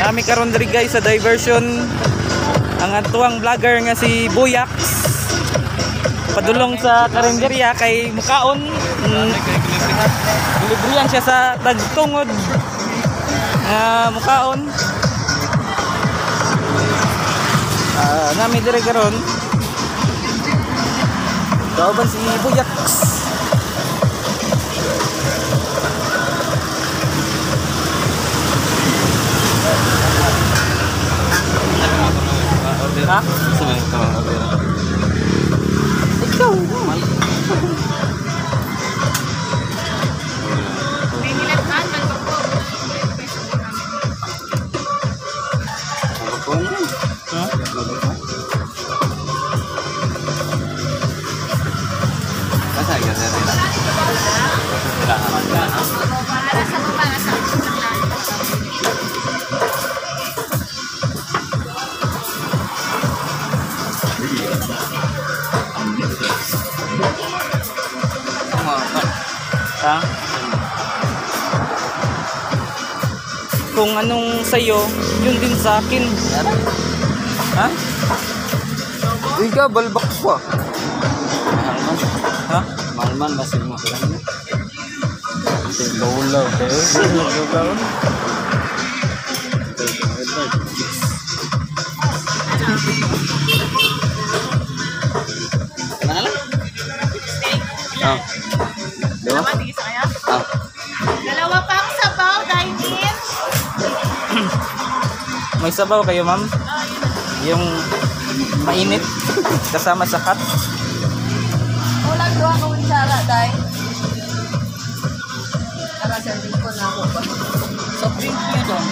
Nami karon diri guys sa diversion ang atuang vlogger nga si Buyax. Padulong sa karinderya kay mukaon. Librihan siya sa tagtungod. Mukaon. Nami diri karon. Kauban si Buyax. Ha? Ikaw. Kung anong sa'yo, yun din sa akin. Ha? Uy ka, balbak pa. Mahalman. Ha? Mahalman, masin mo. Baulaw kayo. Mana lang? Ah. Dalawa? Ah. Dalawa pang sabaw, dine-in. May sabaw kayo, ma'am? Yung mainit kasama sa hot. Ulang doon ako kutsara, day. Para sa ko na ako ba? Soft drink nyo dong.